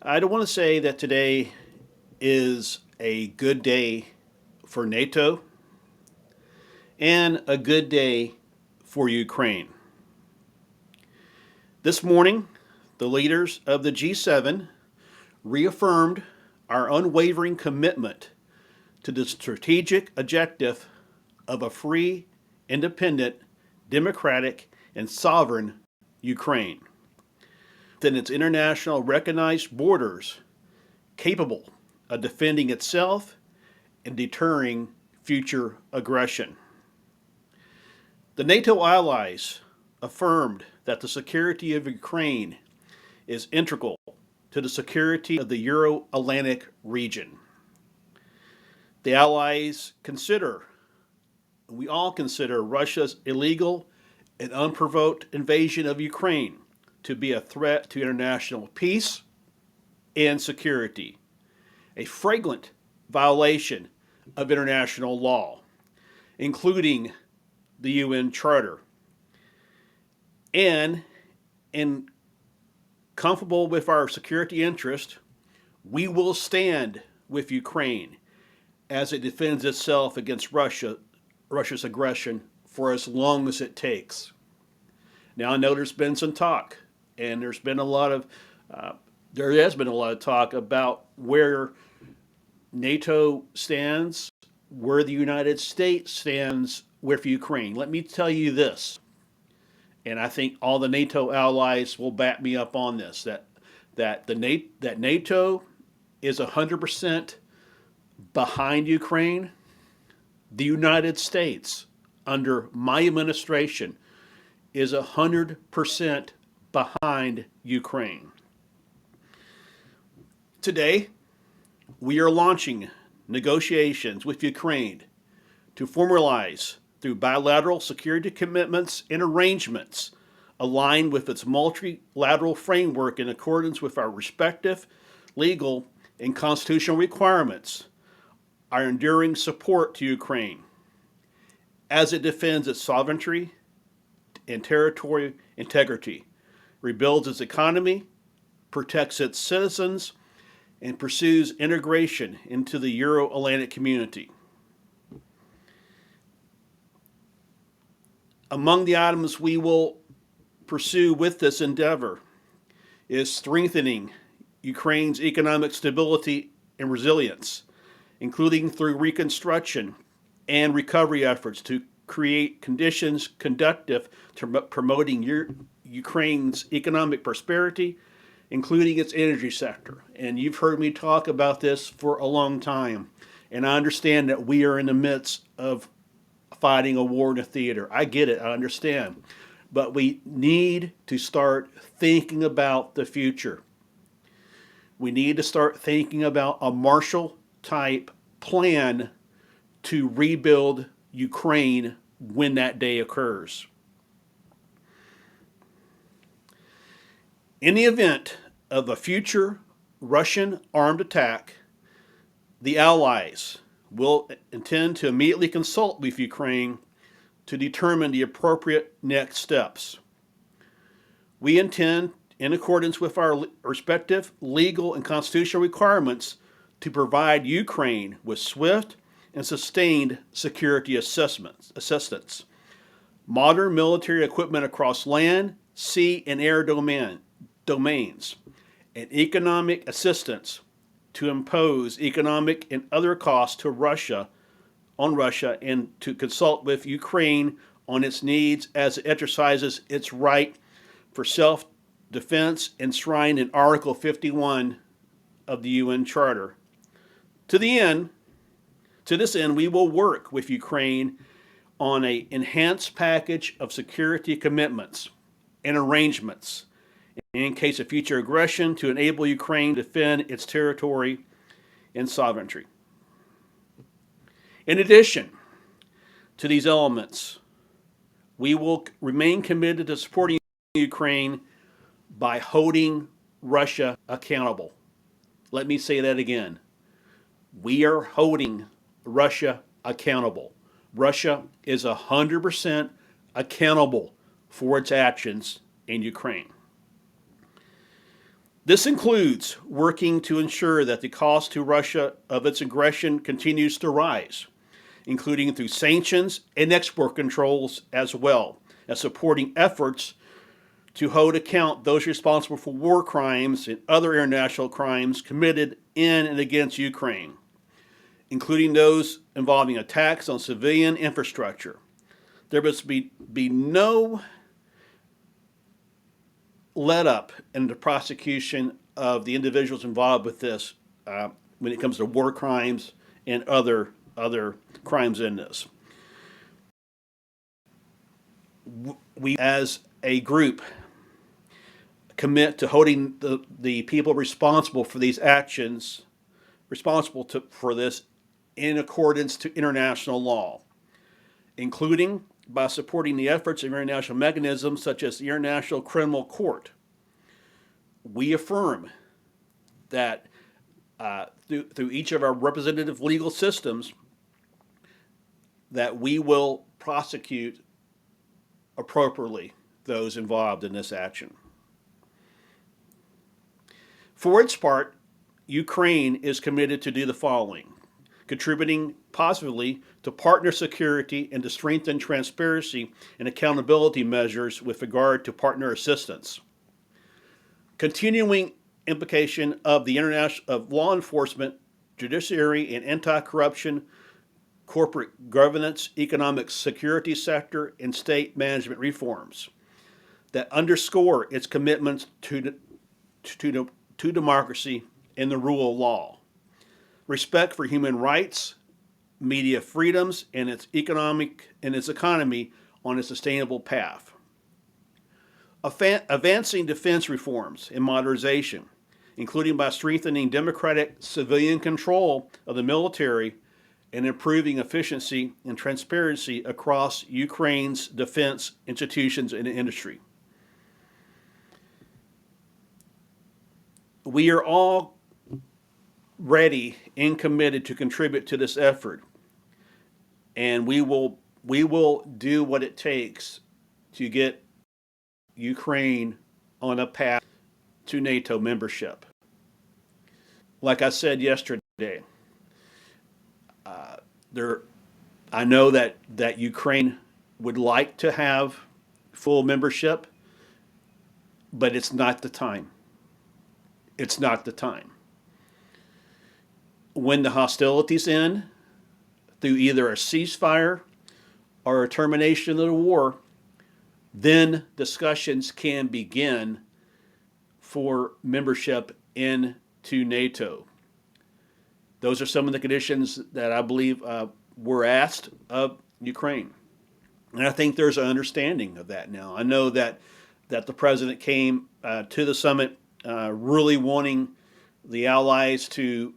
I don't want to say that today is a good day for NATO and a good day for Ukraine. This morning, the leaders of the G7 reaffirmed our unwavering commitment to the strategic objective of a free, independent, democratic, and sovereign Ukraine within its international recognized borders, capable of defending itself and deterring future aggression. The NATO allies affirmed that the security of Ukraine is integral to the security of the Euro-Atlantic region. The allies we all consider Russia's illegal and unprovoked invasion of Ukraine to be a threat to international peace and security, a flagrant violation of international law, including the UN Charter. And in comfortable with our security interest, we will stand with Ukraine as it defends itself against Russia's aggression for as long as it takes. Now I know there's been some talk, and there has been a lot of talk about where NATO stands, where the United States stands with Ukraine. Let me tell you this, and I think all the NATO allies will back me up on this: that NATO is 100% behind Ukraine. The United States, under my administration, is 100% behind Ukraine. Today, we are launching negotiations with Ukraine to formalize through bilateral security commitments and arrangements aligned with its multilateral framework in accordance with our respective legal and constitutional requirements, our enduring support to Ukraine as it defends its sovereignty and territorial integrity, rebuilds its economy, protects its citizens, and pursues integration into the Euro-Atlantic community. Among the items we will pursue with this endeavor is strengthening Ukraine's economic stability and resilience, including through reconstruction and recovery efforts to create conditions conducive to promoting Ukraine's economic prosperity, including its energy sector. And you've heard me talk about this for a long time, and I understand that we are in the midst of fighting a war in a theater. I get it, I understand. But we need to start thinking about the future. We need to start thinking about a Marshall-type plan to rebuild Ukraine when that day occurs. In the event of a future Russian armed attack, the Allies will intend to immediately consult with Ukraine to determine the appropriate next steps. We intend, in accordance with our respective legal and constitutional requirements, to provide Ukraine with swift and sustained security assistance, modern military equipment across land, sea, and air domains, and economic assistance to impose economic and other costs to Russia and to consult with Ukraine on its needs as it exercises its right for self-defense enshrined in Article 51 of the UN Charter. To this end, we will work with Ukraine on an enhanced package of security commitments and arrangements in case of future aggression to enable Ukraine to defend its territory and sovereignty. In addition to these elements, we will remain committed to supporting Ukraine by holding Russia accountable. Let me say that again. We are holding Russia accountable. Russia is 100% accountable for its actions in Ukraine. This includes working to ensure that the cost to Russia of its aggression continues to rise, including through sanctions and export controls, as well as supporting efforts to hold account those responsible for war crimes and other international crimes committed in and against Ukraine, including those involving attacks on civilian infrastructure. There must be no let up in the prosecution of the individuals involved with this when it comes to war crimes and other crimes in this. We, as a group, commit to holding the people responsible for these actions for this in accordance to international law, including by supporting the efforts of international mechanisms such as the International Criminal Court. We affirm that through each of our representative legal systems that we will prosecute appropriately those involved in this action. For its part, Ukraine is committed to do the following: contributing positively to partner security and to strengthen transparency and accountability measures with regard to partner assistance, continuing implication of the law enforcement, judiciary, and anti-corruption, corporate governance, economic security sector, and state management reforms that underscore its commitments to democracy and the rule of law, respect for human rights, media freedoms, and its economy on a sustainable path. Advancing defense reforms and modernization, including by strengthening democratic civilian control of the military and improving efficiency and transparency across Ukraine's defense institutions and industry. We are all ready and committed to contribute to this effort, and we will do what it takes to get Ukraine on a path to NATO membership. Like I said yesterday, I know that Ukraine would like to have full membership, but it's not the time. It's not the time. When the hostilities end, through either a ceasefire or a termination of the war, then discussions can begin for membership into NATO. Those are some of the conditions that I believe were asked of Ukraine. And I think there's an understanding of that now. I know that the president came to the summit really wanting the allies to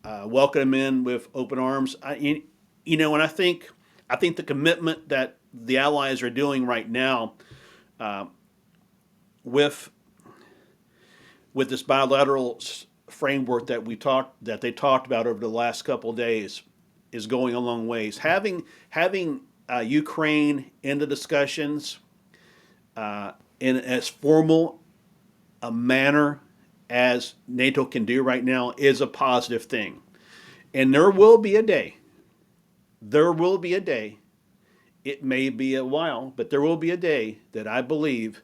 welcome him in with open arms. And I think the commitment that the allies are doing right now with this bilateral framework that they talked about over the last couple of days is going a long ways. Having Ukraine in the discussions in as formal a manner as NATO can do right now is a positive thing. And there will be a day. It may be a while, but there will be a day that I believe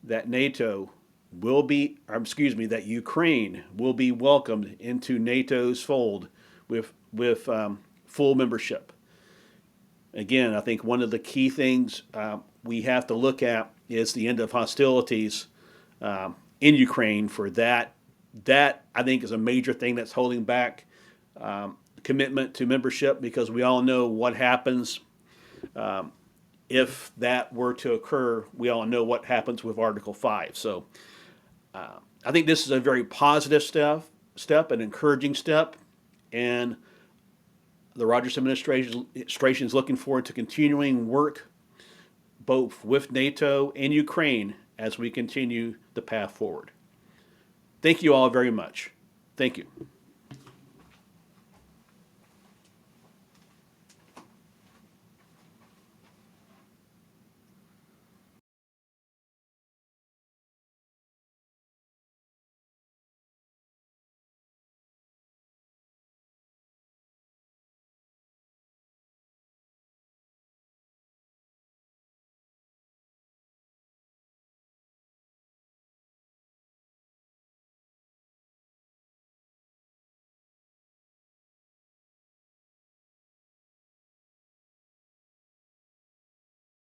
that that Ukraine will be welcomed into NATO's fold with full membership. Again, I think one of the key things we have to look at is the end of hostilities in Ukraine. For that I think is a major thing that's holding back commitment to membership, because we all know what happens if that were to occur. We all know what happens with Article 5. So I think this is a very positive step, an encouraging step, and the Rogers administration is looking forward to continuing work both with NATO and Ukraine as we continue the path forward. Thank you all very much. Thank you.